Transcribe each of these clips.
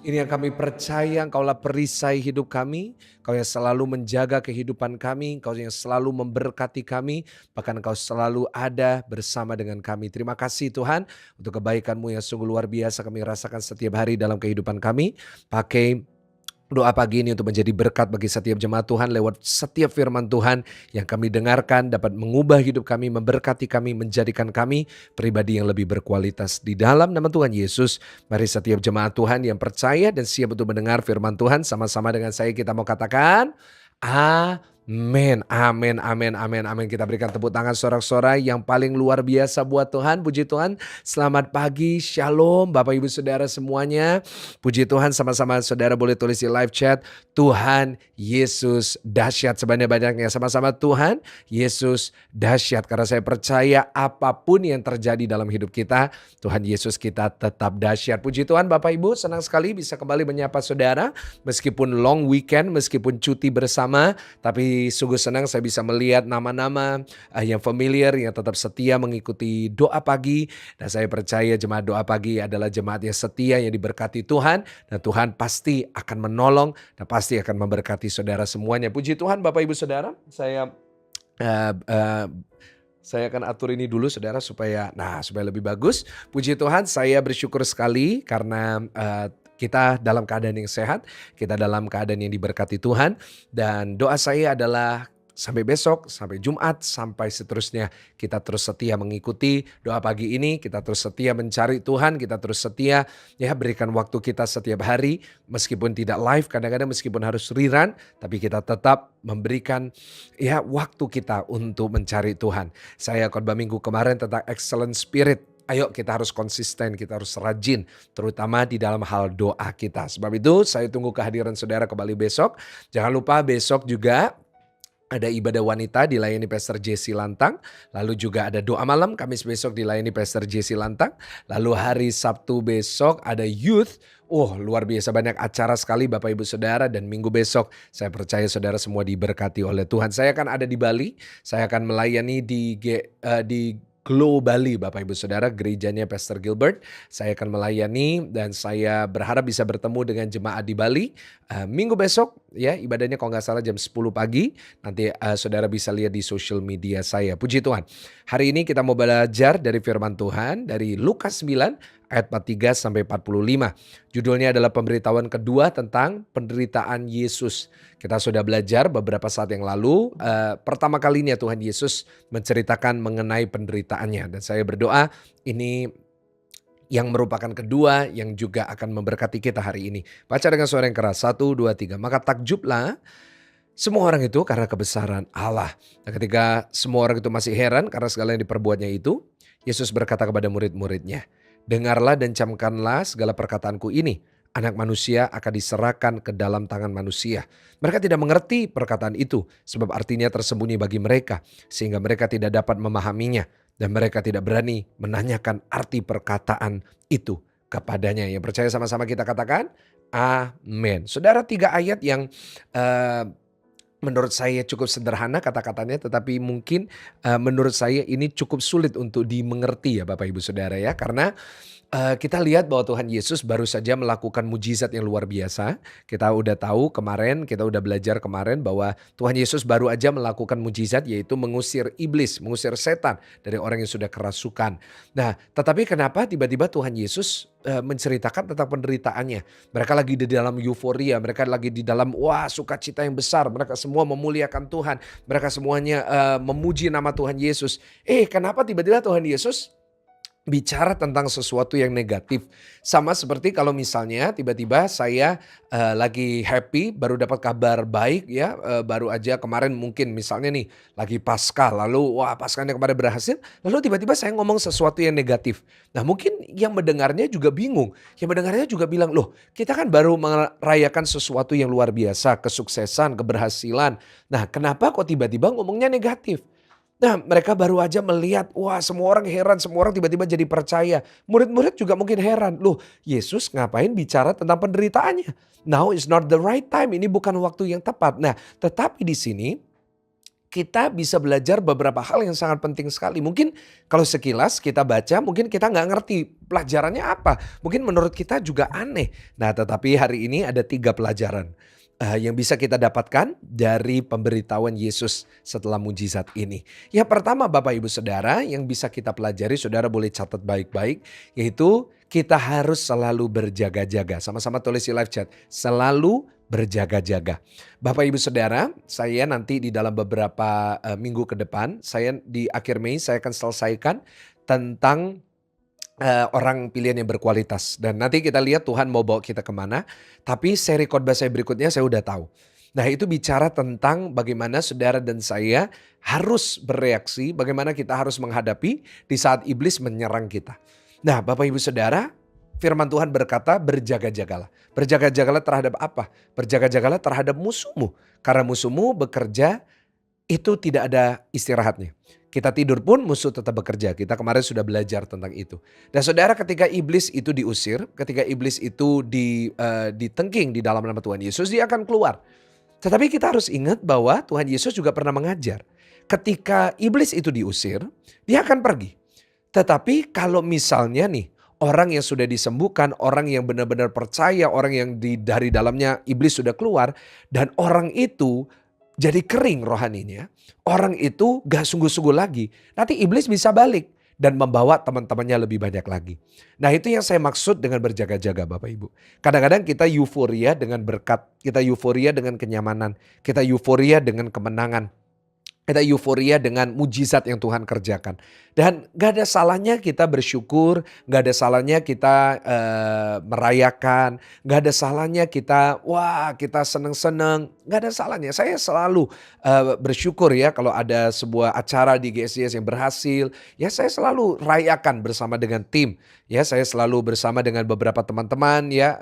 Ini yang kami percaya, Engkaulah perisai hidup kami, Engkau yang selalu menjaga kehidupan kami, Engkau yang selalu memberkati kami, bahkan Engkau selalu ada bersama dengan kami. Terima kasih Tuhan untuk kebaikan-Mu yang sungguh luar biasa kami rasakan setiap hari dalam kehidupan kami. Pakai doa pagi ini untuk menjadi berkat bagi setiap jemaat Tuhan lewat setiap firman Tuhan yang kami dengarkan dapat mengubah hidup kami, memberkati kami, menjadikan kami pribadi yang lebih berkualitas. Di dalam nama Tuhan Yesus, mari setiap jemaat Tuhan yang percaya dan siap untuk mendengar firman Tuhan, sama-sama dengan saya kita mau katakan, amin, amin, amin, amin, amin. Kita berikan tepuk tangan sorak-sorai yang paling luar biasa buat Tuhan. Puji Tuhan, selamat pagi, shalom Bapak Ibu Saudara semuanya. Puji Tuhan, sama-sama saudara boleh tulis di live chat, Tuhan Yesus dahsyat sebanyak-banyaknya. Sama-sama Tuhan Yesus dahsyat. Karena saya percaya apapun yang terjadi dalam hidup kita, Tuhan Yesus kita tetap dahsyat. Puji Tuhan Bapak Ibu, senang sekali bisa kembali menyapa saudara. Meskipun long weekend, meskipun cuti bersama, tapi sungguh senang saya bisa melihat nama-nama yang familiar, yang tetap setia mengikuti doa pagi. Dan saya percaya jemaat doa pagi adalah jemaat yang setia, yang diberkati Tuhan. Dan Tuhan pasti akan menolong dan pasti akan memberkati saudara semuanya. Puji Tuhan Bapak Ibu Saudara, eh, eh, saya akan atur ini dulu saudara supaya lebih bagus. Puji Tuhan, saya bersyukur sekali karena kita dalam keadaan yang sehat, kita dalam keadaan yang diberkati Tuhan, dan doa saya adalah sampai besok, sampai Jumat, sampai seterusnya kita terus setia mengikuti doa pagi ini, kita terus setia mencari Tuhan, kita terus setia berikan waktu kita setiap hari meskipun tidak live, kadang-kadang meskipun harus rerun, tapi kita tetap memberikan waktu kita untuk mencari Tuhan. Saya khotbah minggu kemarin tentang excellent spirit. Ayo kita harus konsisten, kita harus rajin, terutama di dalam hal doa kita. Sebab itu saya tunggu kehadiran saudara kembali besok. Jangan lupa besok juga ada ibadah wanita dilayani Pastor Jesse Lantang. Lalu juga ada doa malam Kamis besok dilayani Pastor Jesse Lantang. Lalu hari Sabtu besok ada youth. Luar biasa banyak acara sekali Bapak Ibu Saudara, dan minggu besok saya percaya saudara semua diberkati oleh Tuhan. Saya akan ada di Bali, saya akan melayani di Glow Bali Bapak Ibu Saudara, gerejanya Pastor Gilbert. Saya akan melayani dan saya berharap bisa bertemu dengan jemaat di Bali. Minggu besok ibadahnya kalau nggak salah jam 10 pagi. Nanti saudara bisa lihat di social media saya. Puji Tuhan. Hari ini kita mau belajar dari firman Tuhan dari Lukas 9 ayat 43 sampai 45. Judulnya adalah pemberitahuan kedua tentang penderitaan Yesus. Kita sudah belajar beberapa saat yang lalu. Pertama kalinya Tuhan Yesus menceritakan mengenai penderitaannya. Dan saya berdoa ini yang merupakan kedua yang juga akan memberkati kita hari ini. Baca dengan suara yang keras. 1, 2, 3. Maka takjublah semua orang itu karena kebesaran Allah. Dan ketika semua orang itu masih heran karena segala yang diperbuatnya itu, Yesus berkata kepada murid-muridnya, dengarlah dan camkanlah segala perkataanku ini. Anak manusia akan diserahkan ke dalam tangan manusia. Mereka tidak mengerti perkataan itu sebab artinya tersembunyi bagi mereka sehingga mereka tidak dapat memahaminya dan mereka tidak berani menanyakan arti perkataan itu kepadanya. Yang percaya sama-sama kita katakan amin. Saudara, 3 ayat yang menurut saya cukup sederhana kata-katanya, tetapi mungkin menurut saya ini cukup sulit untuk dimengerti ya Bapak Ibu Saudara ya. Karena kita lihat bahwa Tuhan Yesus baru saja melakukan mujizat yang luar biasa. Kita udah tahu kemarin, kita udah belajar kemarin bahwa Tuhan Yesus baru aja melakukan mujizat, yaitu mengusir iblis, mengusir setan dari orang yang sudah kerasukan. Nah, tetapi kenapa tiba-tiba Tuhan Yesus menceritakan tentang penderitaannya? Mereka lagi di dalam euforia, mereka lagi di dalam sukacita yang besar, mereka semua memuliakan Tuhan, mereka semuanya memuji nama Tuhan Yesus. Kenapa tiba-tiba Tuhan Yesus bicara tentang sesuatu yang negatif? Sama seperti kalau misalnya tiba-tiba saya lagi happy, baru dapat kabar baik baru aja kemarin mungkin misalnya nih lagi Paskah, lalu Paskahnya kemarin berhasil, lalu tiba-tiba saya ngomong sesuatu yang negatif. Nah, mungkin yang mendengarnya juga bingung, yang mendengarnya juga bilang, loh kita kan baru merayakan sesuatu yang luar biasa, kesuksesan, keberhasilan. Nah, kenapa kok tiba-tiba ngomongnya negatif? Nah, mereka baru aja melihat, semua orang heran, semua orang tiba-tiba jadi percaya. Murid-murid juga mungkin heran, loh Yesus ngapain bicara tentang penderitaannya? Now is not the right time, ini bukan waktu yang tepat. Nah, tetapi di sini kita bisa belajar beberapa hal yang sangat penting sekali. Mungkin kalau sekilas kita baca, mungkin kita nggak ngerti pelajarannya apa. Mungkin menurut kita juga aneh. Nah, tetapi hari ini ada 3 pelajaran yang bisa kita dapatkan dari pemberitahuan Yesus setelah mujizat ini. Yang pertama Bapak Ibu Saudara yang bisa kita pelajari, saudara boleh catat baik-baik, yaitu kita harus selalu berjaga-jaga. Sama-sama tulis di live chat, selalu berjaga-jaga. Bapak Ibu Saudara, saya nanti di dalam beberapa minggu ke depan, saya di akhir Mei saya akan selesaikan tentang orang pilihan yang berkualitas. Dan nanti kita lihat Tuhan mau bawa kita kemana. Tapi seri khotbah saya berikutnya saya udah tahu. Nah itu bicara tentang bagaimana saudara dan saya harus bereaksi, bagaimana kita harus menghadapi di saat iblis menyerang kita. Nah Bapak Ibu Saudara, firman Tuhan berkata berjaga-jagalah. Berjaga-jagalah terhadap apa? Berjaga-jagalah terhadap musuhmu. Karena musuhmu bekerja itu tidak ada istirahatnya. Kita tidur pun musuh tetap bekerja. Kita kemarin sudah belajar tentang itu. Dan saudara ketika iblis itu diusir, ketika iblis itu ditengking di dalam nama Tuhan Yesus, dia akan keluar. Tetapi kita harus ingat bahwa Tuhan Yesus juga pernah mengajar. Ketika iblis itu diusir, dia akan pergi. Tetapi kalau misalnya nih, orang yang sudah disembuhkan, orang yang benar-benar percaya, orang yang dari dalamnya iblis sudah keluar, dan orang itu jadi kering rohaninya, orang itu gak sungguh-sungguh lagi, nanti iblis bisa balik dan membawa teman-temannya lebih banyak lagi. Nah itu yang saya maksud dengan berjaga-jaga Bapak Ibu. Kadang-kadang kita euforia dengan berkat, kita euforia dengan kenyamanan, kita euforia dengan kemenangan. Kita euforia dengan mujizat yang Tuhan kerjakan. Dan gak ada salahnya kita bersyukur, gak ada salahnya kita merayakan, gak ada salahnya kita kita seneng-seneng, gak ada salahnya. Saya selalu bersyukur ya kalau ada sebuah acara di GSJS yang berhasil, ya saya selalu rayakan bersama dengan tim. Ya saya selalu bersama dengan beberapa teman-teman ya,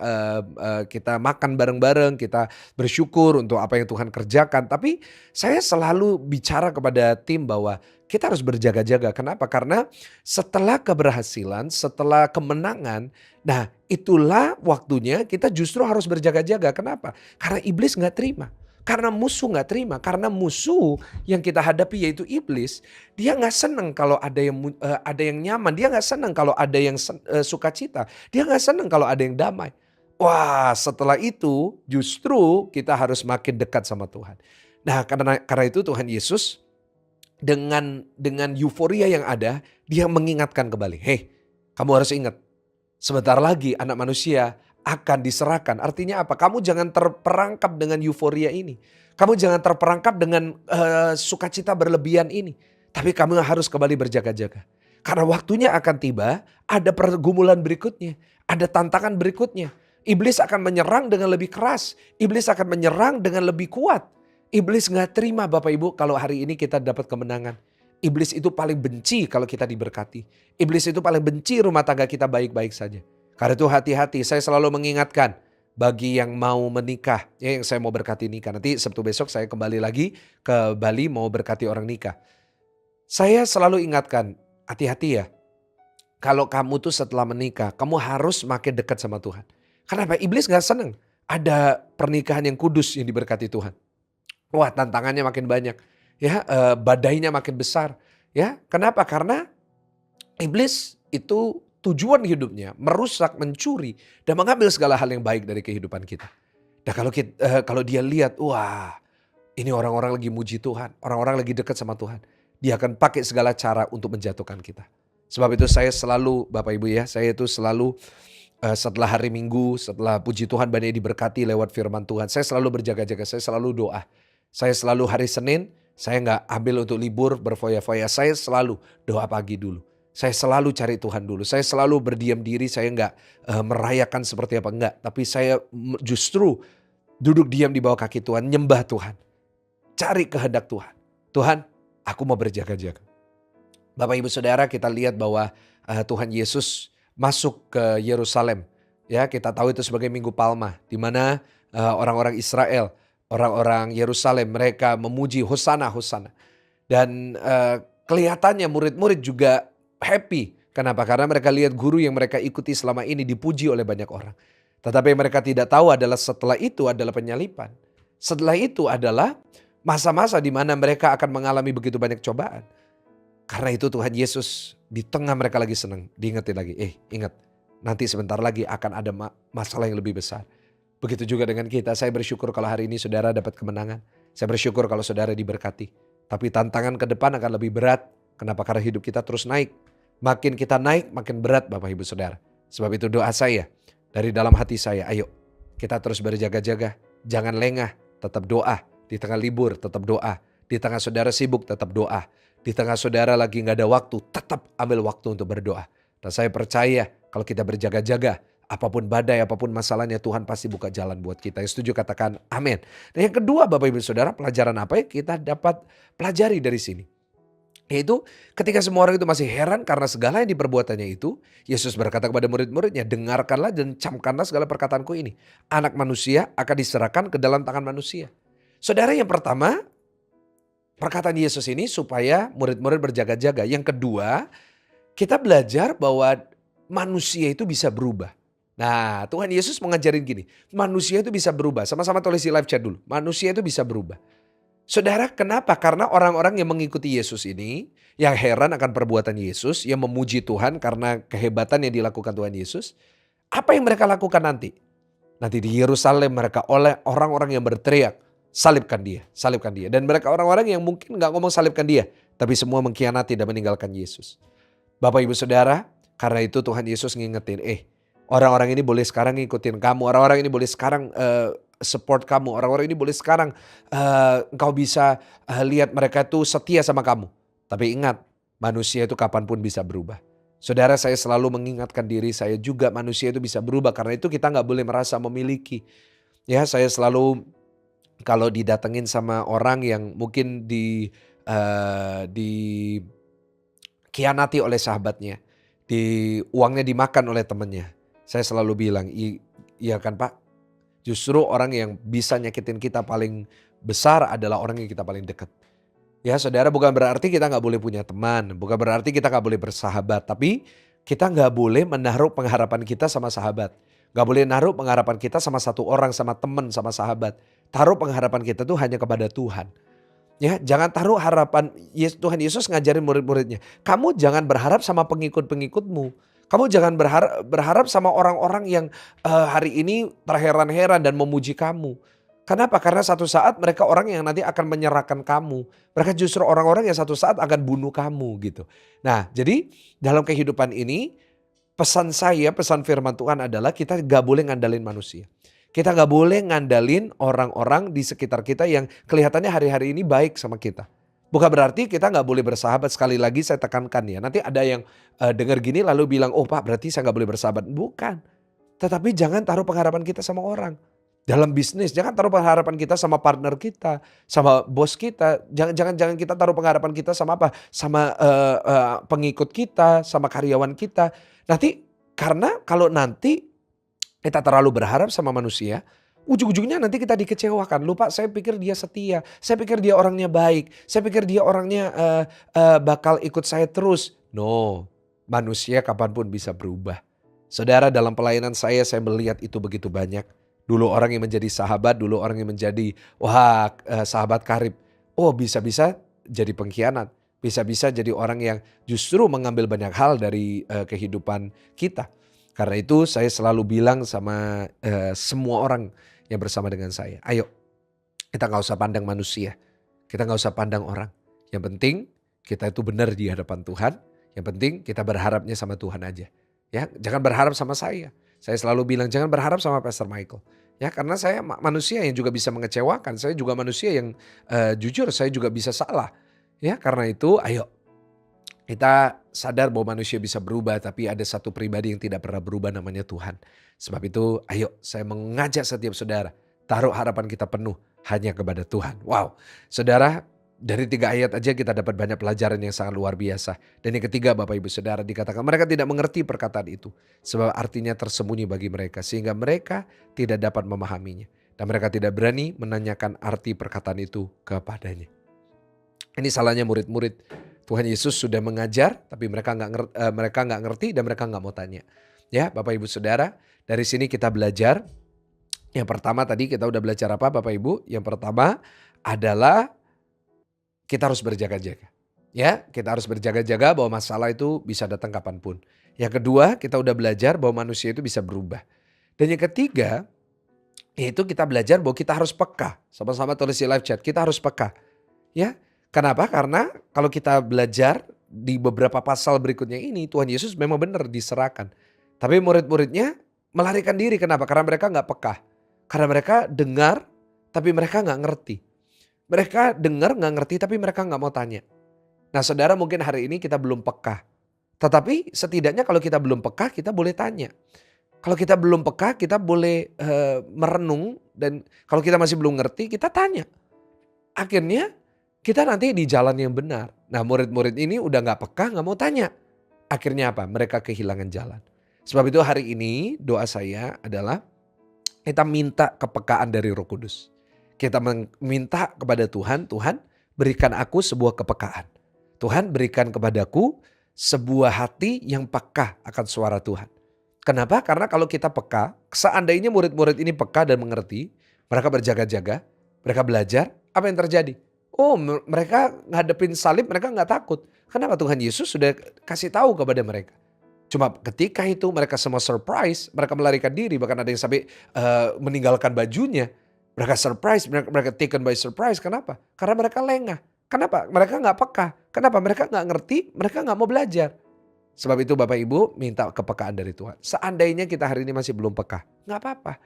kita makan bareng-bareng, kita bersyukur untuk apa yang Tuhan kerjakan. Tapi saya selalu bicara kepada tim bahwa kita harus berjaga-jaga. Kenapa? Karena setelah keberhasilan, setelah kemenangan, nah itulah waktunya kita justru harus berjaga-jaga. Kenapa? Karena iblis gak terima. Karena musuh gak terima. Karena musuh yang kita hadapi yaitu iblis, dia gak senang kalau ada yang nyaman. Dia gak senang kalau ada yang sukacita. Dia gak senang kalau ada yang damai. Wah setelah itu justru kita harus makin dekat sama Tuhan. Nah karena itu Tuhan Yesus dengan euforia yang ada, dia mengingatkan kembali. Hei, kamu harus ingat, sebentar lagi anak manusia akan diserahkan. Artinya apa? Kamu jangan terperangkap dengan euforia ini. Kamu jangan terperangkap dengan sukacita berlebihan ini. Tapi kamu harus kembali berjaga-jaga. Karena waktunya akan tiba, ada pergumulan berikutnya. Ada tantangan berikutnya. Iblis akan menyerang dengan lebih keras. Iblis akan menyerang dengan lebih kuat. Iblis gak terima Bapak Ibu kalau hari ini kita dapat kemenangan. Iblis itu paling benci kalau kita diberkati. Iblis itu paling benci rumah tangga kita baik-baik saja. Karena itu hati-hati, saya selalu mengingatkan bagi yang mau menikah, ya yang saya mau berkati nikah. Nanti Sabtu besok saya kembali lagi ke Bali mau berkati orang nikah. Saya selalu ingatkan, hati-hati ya. Kalau kamu tuh setelah menikah, kamu harus makin dekat sama Tuhan. Kenapa? Iblis gak seneng ada pernikahan yang kudus yang diberkati Tuhan. Wah tantangannya makin banyak, ya badainya makin besar. Ya kenapa? Karena iblis itu tujuan hidupnya merusak, mencuri, dan mengambil segala hal yang baik dari kehidupan kita. Nah kalau dia lihat, wah ini orang-orang lagi muji Tuhan, orang-orang lagi dekat sama Tuhan. Dia akan pakai segala cara untuk menjatuhkan kita. Sebab itu saya selalu, Bapak Ibu ya, saya itu selalu setelah hari Minggu, setelah puji Tuhan banyak diberkati lewat firman Tuhan. Saya selalu berjaga-jaga, saya selalu doa. Saya selalu hari Senin, saya gak ambil untuk libur berfoya-foya. Saya selalu doa pagi dulu. Saya selalu cari Tuhan dulu. Saya selalu berdiam diri, saya gak merayakan seperti apa. Enggak, tapi saya justru duduk diam di bawah kaki Tuhan, nyembah Tuhan. Cari kehendak Tuhan. Tuhan, aku mau berjaga-jaga. Bapak Ibu Saudara, kita lihat bahwa Tuhan Yesus masuk ke Yerusalem. Ya, kita tahu itu sebagai Minggu Palma, di mana orang-orang Israel, orang-orang Yerusalem mereka memuji Hosana, Hosana. Dan kelihatannya murid-murid juga happy. Kenapa? Karena mereka lihat guru yang mereka ikuti selama ini dipuji oleh banyak orang. Tetapi yang mereka tidak tahu adalah setelah itu adalah penyalipan. Setelah itu adalah Masa-masa di mana mereka akan mengalami begitu banyak cobaan. Karena itu Tuhan Yesus di tengah mereka lagi senang, diingetin lagi, ingat nanti sebentar lagi akan ada masalah yang lebih besar. Begitu juga dengan kita, saya bersyukur kalau hari ini saudara dapat kemenangan. Saya bersyukur kalau saudara diberkati. Tapi tantangan ke depan akan lebih berat. Kenapa? Karena hidup kita terus naik. Makin kita naik, makin berat Bapak Ibu Saudara. Sebab itu doa saya, dari dalam hati saya, ayo kita terus berjaga-jaga. Jangan lengah, tetap doa. Di tengah libur, tetap doa. Di tengah saudara sibuk, tetap doa. Di tengah saudara lagi gak ada waktu, tetap ambil waktu untuk berdoa. Dan saya percaya kalau kita berjaga-jaga, apapun badai, apapun masalahnya, Tuhan pasti buka jalan buat kita. Yang setuju katakan amin. Dan yang kedua Bapak Ibu Saudara, pelajaran apa yang kita dapat pelajari dari sini? Yaitu ketika semua orang itu masih heran karena segala yang diperbuatannya itu, Yesus berkata kepada murid-muridnya, dengarkanlah dan camkanlah segala perkataanku ini. Anak manusia akan diserahkan ke dalam tangan manusia. Saudara, yang pertama, perkataan Yesus ini supaya murid-murid berjaga-jaga. Yang kedua, kita belajar bahwa manusia itu bisa berubah. Nah, Tuhan Yesus mengajarin gini, manusia itu bisa berubah. Sama-sama tulis di live chat dulu, manusia itu bisa berubah. Saudara, kenapa? Karena orang-orang yang mengikuti Yesus ini, yang heran akan perbuatan Yesus, yang memuji Tuhan karena kehebatan yang dilakukan Tuhan Yesus, apa yang mereka lakukan nanti? Nanti di Yerusalem mereka oleh orang-orang yang berteriak, salibkan dia, salibkan dia. Dan mereka orang-orang yang mungkin gak ngomong salibkan dia, tapi semua mengkhianati dan meninggalkan Yesus. Bapak Ibu Saudara, karena itu Tuhan Yesus ngingetin, orang-orang ini boleh sekarang ngikutin kamu, orang-orang ini boleh sekarang support kamu, orang-orang ini boleh sekarang engkau bisa lihat mereka itu setia sama kamu. Tapi ingat, manusia itu kapanpun bisa berubah. Saudara, saya selalu mengingatkan diri saya juga manusia itu bisa berubah. Karena itu kita gak boleh merasa memiliki. Ya, saya selalu kalau didatengin sama orang yang mungkin dikhianati oleh sahabatnya, uangnya dimakan oleh temannya, saya selalu bilang, iya kan Pak, justru orang yang bisa nyakitin kita paling besar adalah orang yang kita paling dekat. Ya saudara, bukan berarti kita gak boleh punya teman, bukan berarti kita gak boleh bersahabat, tapi kita gak boleh menaruh pengharapan kita sama sahabat. Gak boleh naruh pengharapan kita sama satu orang, sama teman, sama sahabat. Taruh pengharapan kita tuh hanya kepada Tuhan. Ya, jangan taruh harapan. Tuhan Yesus ngajarin murid-muridnya, kamu jangan berharap sama pengikut-pengikutmu. Kamu jangan berharap sama orang-orang yang hari ini terheran-heran dan memuji kamu. Kenapa? Karena satu saat mereka orang yang nanti akan menyerahkan kamu. Mereka justru orang-orang yang satu saat akan bunuh kamu gitu. Nah, jadi dalam kehidupan ini pesan firman Tuhan adalah kita gak boleh ngandalin manusia. Kita gak boleh ngandalin orang-orang di sekitar kita yang kelihatannya hari-hari ini baik sama kita. Bukan berarti kita gak boleh bersahabat. Sekali lagi saya tekankan ya. Nanti ada yang dengar gini lalu bilang, oh Pak berarti saya gak boleh bersahabat. Bukan. Tetapi jangan taruh pengharapan kita sama orang. Dalam bisnis jangan taruh pengharapan kita sama partner kita, sama bos kita. Jangan kita taruh pengharapan kita sama apa? Sama pengikut kita, sama karyawan kita. Nanti karena kalau nanti kita terlalu berharap sama manusia, ujung-ujungnya nanti kita dikecewakan. Lupa, saya pikir dia setia, saya pikir dia orangnya baik, saya pikir dia orangnya bakal ikut saya terus. No, manusia kapanpun bisa berubah. Saudara, dalam pelayanan saya melihat itu begitu banyak. Dulu orang yang menjadi sahabat, dulu orang yang menjadi sahabat karib. Oh bisa-bisa jadi pengkhianat, bisa-bisa jadi orang yang justru mengambil banyak hal dari kehidupan kita. Karena itu saya selalu bilang sama semua orang yang bersama dengan saya, ayo kita gak usah pandang manusia, kita gak usah pandang orang. Yang penting kita itu benar di hadapan Tuhan, yang penting kita berharapnya sama Tuhan aja. Ya, jangan berharap sama saya. Saya selalu bilang jangan berharap sama Pastor Michael. Ya, karena saya manusia yang juga bisa mengecewakan. Saya juga manusia yang jujur, saya juga bisa salah. Ya, karena itu ayo kita sadar bahwa manusia bisa berubah, tapi ada satu pribadi yang tidak pernah berubah, namanya Tuhan. Sebab itu ayo saya mengajak setiap saudara, taruh harapan kita penuh hanya kepada Tuhan. Wow, saudara, dari 3 ayat aja kita dapat banyak pelajaran yang sangat luar biasa. Dan yang ketiga Bapak Ibu Saudara, dikatakan mereka tidak mengerti perkataan itu. Sebab artinya tersembunyi bagi mereka. Sehingga mereka tidak dapat memahaminya. Dan mereka tidak berani menanyakan arti perkataan itu kepadanya. Ini salahnya murid-murid. Tuhan Yesus sudah mengajar tapi mereka nggak ngerti dan mereka nggak mau tanya. Ya Bapak Ibu Saudara, dari sini kita belajar. Yang pertama tadi kita udah belajar apa Bapak Ibu? Yang pertama adalah kita harus berjaga-jaga. Ya, kita harus berjaga-jaga bahwa masalah itu bisa datang kapanpun. Yang kedua, kita udah belajar bahwa manusia itu bisa berubah. Dan yang ketiga, yaitu kita belajar bahwa kita harus peka. Sama-sama tulis di live chat, kita harus peka. Ya, kenapa? Karena kalau kita belajar di beberapa pasal berikutnya ini, Tuhan Yesus memang benar diserahkan. Tapi murid-muridnya melarikan diri. Kenapa? Karena mereka nggak peka. Karena mereka dengar, tapi mereka nggak ngerti. Mereka dengar nggak ngerti, tapi mereka nggak mau tanya. Nah saudara, mungkin hari ini kita belum peka. Tetapi setidaknya kalau kita belum peka, kita boleh tanya. Kalau kita belum peka, kita boleh merenung. Dan kalau kita masih belum ngerti, kita tanya. Akhirnya kita nanti di jalan yang benar. Nah murid-murid ini udah gak peka, gak mau tanya. Akhirnya apa? Mereka kehilangan jalan. Sebab itu hari ini doa saya adalah kita minta kepekaan dari Roh Kudus. Kita minta kepada Tuhan, Tuhan berikan aku sebuah kepekaan. Tuhan berikan kepadaku sebuah hati yang peka akan suara Tuhan. Kenapa? Karena kalau kita peka, seandainya murid-murid ini peka dan mengerti, mereka berjaga-jaga, mereka belajar, apa yang terjadi? Oh, mereka ngadepin salib, mereka nggak takut. Kenapa? Tuhan Yesus sudah kasih tahu kepada mereka. Cuma ketika itu mereka semua surprise, mereka melarikan diri, bahkan ada yang sampai meninggalkan bajunya. Mereka surprise, mereka taken by surprise. Kenapa? Karena mereka lengah. Kenapa? Mereka nggak peka. Kenapa? Mereka nggak ngerti, mereka nggak mau belajar. Sebab itu Bapak Ibu minta kepekaan dari Tuhan. Seandainya kita hari ini masih belum peka, nggak apa-apa.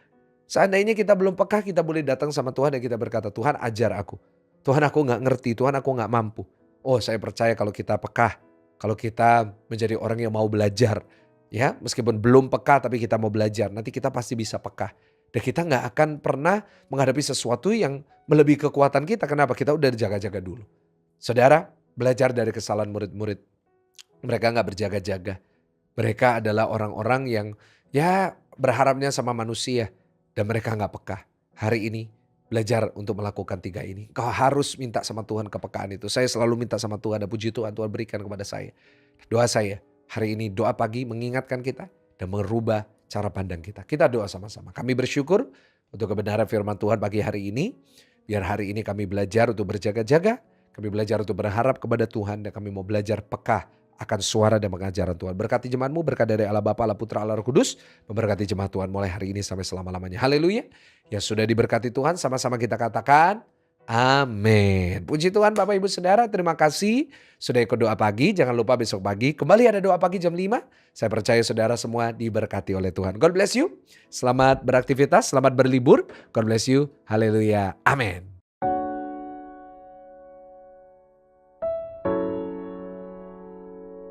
Seandainya kita belum peka, kita boleh datang sama Tuhan dan kita berkata, Tuhan ajar aku. Tuhan aku nggak ngerti, Tuhan aku nggak mampu. Oh saya percaya kalau kita peka, kalau kita menjadi orang yang mau belajar. Ya meskipun belum peka tapi kita mau belajar, nanti kita pasti bisa peka. Dan kita nggak akan pernah menghadapi sesuatu yang melebihi kekuatan kita. Kenapa? Kita udah jaga-jaga dulu. Saudara, belajar dari kesalahan murid-murid. Mereka nggak berjaga-jaga. Mereka adalah orang-orang yang ya berharapnya sama manusia. Dan mereka nggak peka. Hari ini belajar untuk melakukan 3 ini. Kau harus minta sama Tuhan kepekaan itu. Saya selalu minta sama Tuhan, dan puji Tuhan, Tuhan berikan kepada saya. Doa saya hari ini, doa pagi mengingatkan kita dan merubah cara pandang kita. Kita doa sama-sama. Kami bersyukur untuk kebenaran firman Tuhan pagi hari ini. Biar hari ini kami belajar untuk berjaga-jaga. Kami belajar untuk berharap kepada Tuhan. Dan kami mau belajar peka akan suara dan pengajaran Tuhan. Berkati jemaatmu, berkat dari Allah Bapa, Allah Putra, Allah Roh Kudus. Memberkati jemaat Tuhan mulai hari ini sampai selama-lamanya. Haleluya. Yang sudah diberkati Tuhan, sama-sama kita katakan amin. Puji Tuhan Bapak Ibu Saudara, terima kasih sudah ikut doa pagi. Jangan lupa besok pagi kembali ada doa pagi jam 5. Saya percaya saudara semua diberkati oleh Tuhan. God bless you. Selamat beraktivitas, selamat berlibur. God bless you. Haleluya. Amin.